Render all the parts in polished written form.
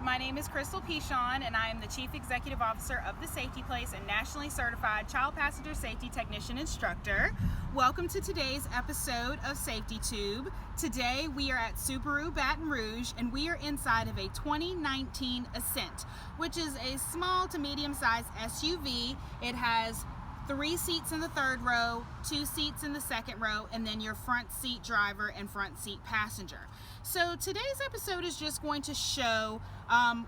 my name is Crystal Pichon, and I am the Chief Executive Officer of The Safety Place and Nationally Certified Child Passenger Safety Technician Instructor. Welcome to today's episode of Safety Tube. Today we are at Subaru Baton Rouge, and we are inside of a 2019 Ascent, which is a small to medium-sized SUV. It has 3 seats in the third row, 2 seats in the second row, and then your front seat driver and front seat passenger. So today's episode is just going to show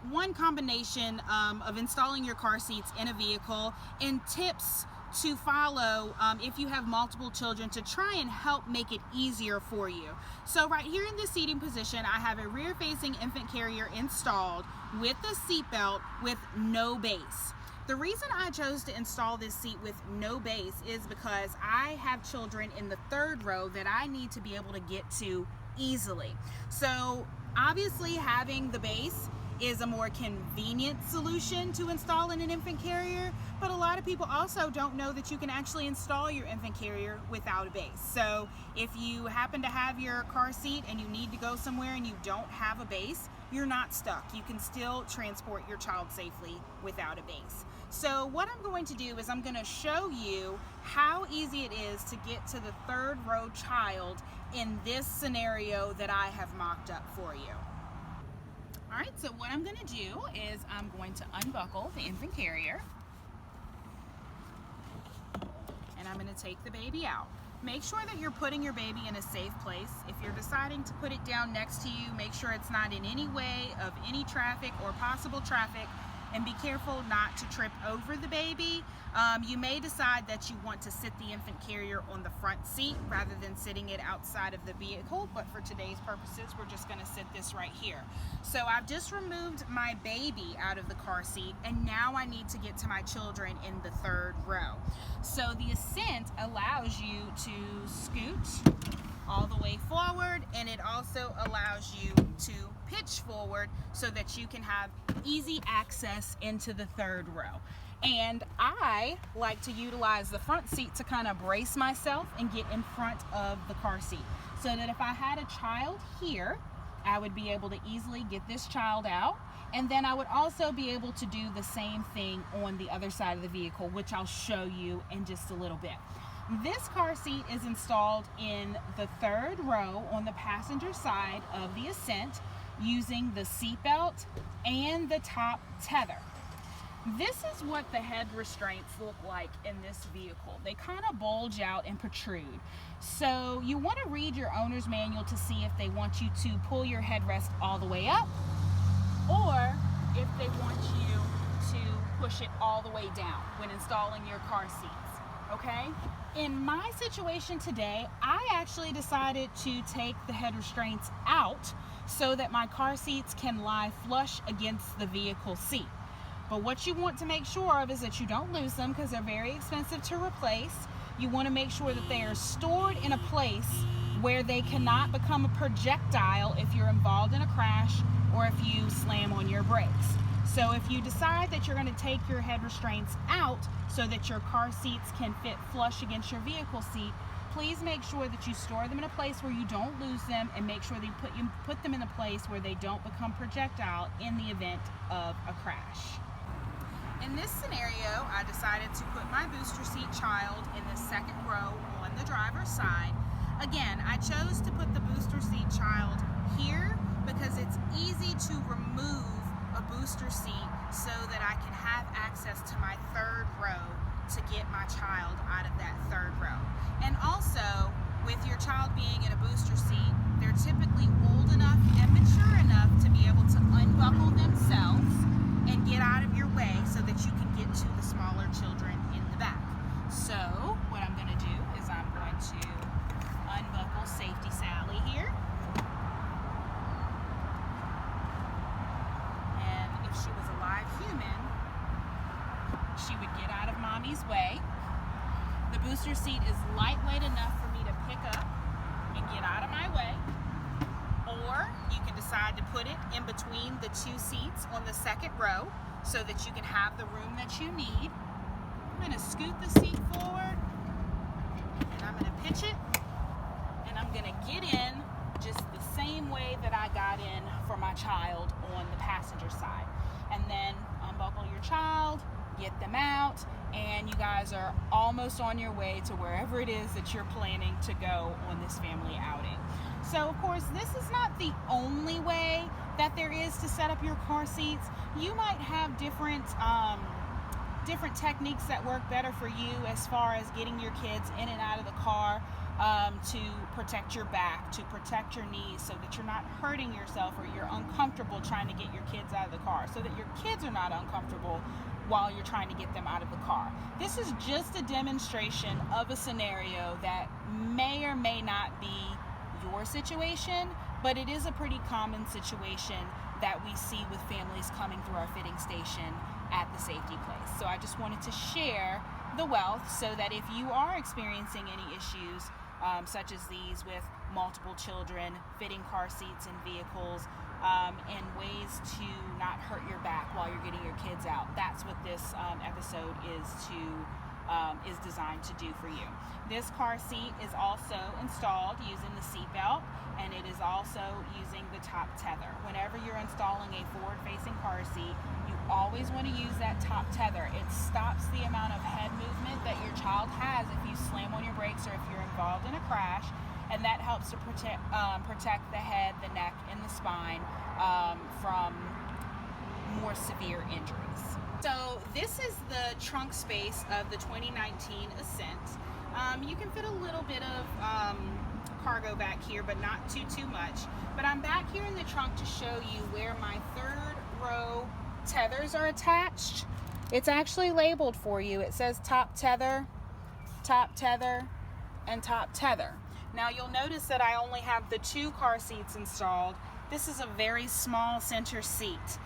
one combination of installing your car seats in a vehicle and tips to follow if you have multiple children to try and help make it easier for you. So right here in this seating position, I have a rear-facing infant carrier installed with the seat belt with no base. The reason I chose to install this seat with no base is because I have children in the third row that I need to be able to get to easily. So obviously having the base is a more convenient solution to install in an infant carrier, but a lot of people also don't know that you can actually install your infant carrier without a base. So if you happen to have your car seat and you need to go somewhere and you don't have a base, you're not stuck. You can still transport your child safely without a base. So what I'm going to do is I'm going to show you how easy it is to get to the third row child in this scenario that I have mocked up for you. Alright, so what I'm going to do is I'm going to unbuckle the infant carrier, and I'm going to take the baby out. Make sure that you're putting your baby in a safe place. If you're deciding to put it down next to you, make sure it's not in any way of any traffic or possible traffic, and be careful not to trip over the baby. You may decide that you want to sit the infant carrier on the front seat rather than sitting it outside of the vehicle, but for today's purposes, we're just going to sit this right here. So I've just removed my baby out of the car seat, and now I need to get to my children in the third row. So the Ascent allows you to scoot all the way forward, and it also allows you to pitch forward so that you can have easy access into the third row. And I like to utilize the front seat to kind of brace myself and get in front of the car seat, so that if I had a child here, I would be able to easily get this child out, and then I would also be able to do the same thing on the other side of the vehicle, which I'll show you in just a little bit. This car seat is installed in the third row on the passenger side of the Ascent using the seat belt and the top tether. This is what the head restraints look like in this vehicle. They kind of bulge out and protrude. So you want to read your owner's manual to see if they want you to pull your headrest all the way up, or if they want you to push it all the way down when installing your car seats. Okay? In my situation today, I actually decided to take the head restraints out so that my car seats can lie flush against the vehicle seat. But what you want to make sure of is that you don't lose them, because they're very expensive to replace. You want to make sure that they are stored in a place where they cannot become a projectile if you're involved in a crash or if you slam on your brakes. So if you decide that you're going to take your head restraints out so that your car seats can fit flush against your vehicle seat, please make sure that you store them in a place where you don't lose them, and make sure that you put them in a place where they don't become projectile in the event of a crash. In this scenario, I decided to put my booster seat child in the second row on the driver's side. Again, I chose to put the booster seat child here because it's easy to remove a booster seat so that I can have access to my third row to get my child out of that third row. And also, with your child being in a booster seat, they're typically old enough and mature enough to be able to unbuckle themselves and get out of your way so that you can get to the smaller children in the back. So what I'm going to do is I'm going to unbuckle Safety Sally here. And if she was a live human, she would get out of mommy's way. The booster seat is lightweight enough for me to pick up and get out of my way. Or you can decide to put it in between the 2 seats on the second row so that you can have the room that you need. I'm going to scoot the seat forward, and I'm going to pitch it, and I'm going to get in just the same way that I got in for my child on the passenger side. And then unbuckle your child, get them out, and you guys are almost on your way to wherever it is that you're planning to go on this family outing. So of course, this is not the only way that there is to set up your car seats. You might have different techniques that work better for you as far as getting your kids in and out of the car, to protect your back, to protect your knees, so that you're not hurting yourself or you're uncomfortable trying to get your kids out of the car, so that your kids are not uncomfortable while you're trying to get them out of the car. This is just a demonstration of a scenario that may or may not be your situation, but it is a pretty common situation that we see with families coming through our fitting station at the safety place. So I just wanted to share the wealth so that if you are experiencing any issues such as these with multiple children, fitting car seats in vehicles, and ways to not hurt your back while you're getting your kids out, that's what this episode is designed to do for you. This car seat is also installed using the seat belt, and it is also using the top tether. Whenever you're installing a forward-facing car seat, you always want to use that top tether. It stops the amount of head movement that your child has if you slam on your brakes or if you're involved in a crash, and that helps to protect the head, the neck, and the spine from more severe injuries. So this is the trunk space of the 2019 Ascent. You can fit a little bit of cargo back here, but not too much. But I'm back here in the trunk to show you where my third row tethers are attached. It's actually labeled for you. It says top tether, and top tether. Now you'll notice that I only have the 2 car seats installed. This is a very small center seat.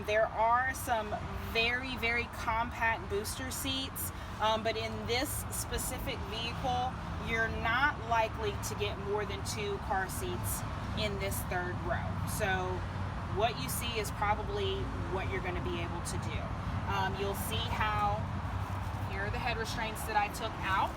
There are some very, very compact booster seats, but in this specific vehicle, you're not likely to get more than 2 car seats in this third row. So what you see is probably what you're going to be able to do. You'll see how here are the head restraints that I took out.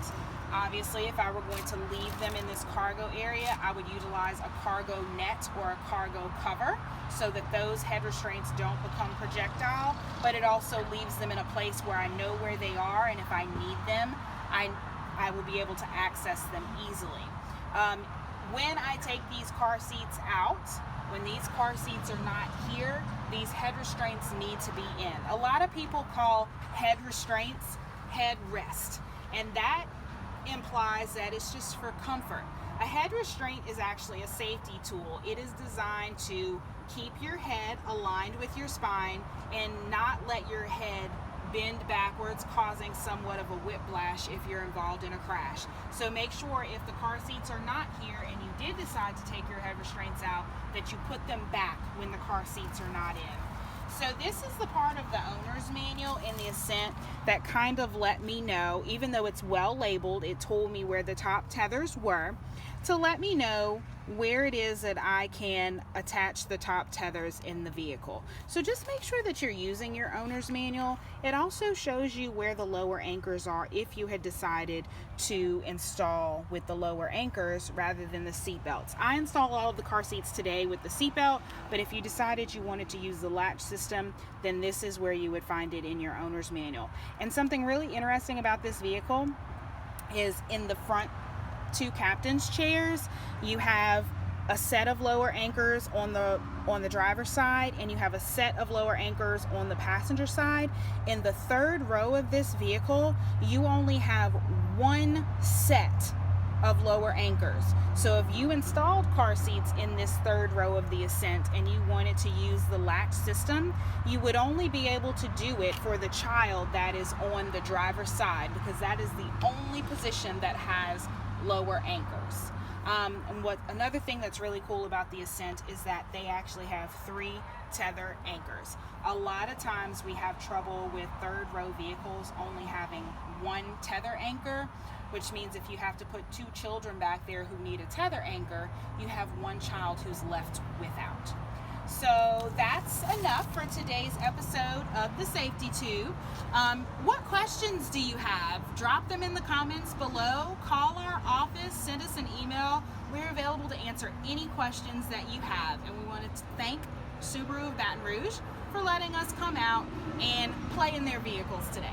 Obviously, if I were going to leave them in this cargo area, I would utilize a cargo net or a cargo cover so that those head restraints don't become projectile, but it also leaves them in a place where I know where they are, and if I need them, I will be able to access them easily. When I take these car seats out, when these car seats are not here, these head restraints need to be in. A lot of people call head restraints head rest, and that implies that it's just for comfort. A head restraint is actually a safety tool. It is designed to keep your head aligned with your spine and not let your head bend backwards, causing somewhat of a whiplash if you're involved in a crash. So make sure if the car seats are not here and you did decide to take your head restraints out, that you put them back when the car seats are not in. So this is the part of the owner's manual in the Ascent that kind of let me know, even though it's well labeled, it told me where the top tethers were, to let me know where it is that I can attach the top tethers in the vehicle. So just make sure that you're using your owner's manual. It also shows you where the lower anchors are if you had decided to install with the lower anchors rather than the seat belts. I installed all of the car seats today with the seat belt, but if you decided you wanted to use the latch system, then this is where you would find it in your owner's manual. And something really interesting about this vehicle is in the front 2 captain's chairs, you have a set of lower anchors on the driver's side, and you have a set of lower anchors on the passenger side. In the third row of this vehicle, you only have 1 set of lower anchors. So if you installed car seats in this third row of the Ascent and you wanted to use the latch system, you would only be able to do it for the child that is on the driver's side, because that is the only position that has lower anchors. And another thing that's really cool about the Ascent is that they actually have 3 tether anchors. A lot of times we have trouble with third row vehicles only having 1 tether anchor, which means if you have to put 2 children back there who need a tether anchor, you have 1 child who's left without. So that's enough for today's episode of the Safety Tube. What questions do you have? Drop them in the comments below. Call our office, send us an email. We're available to answer any questions that you have. And we want to thank Subaru of Baton Rouge for letting us come out and play in their vehicles today.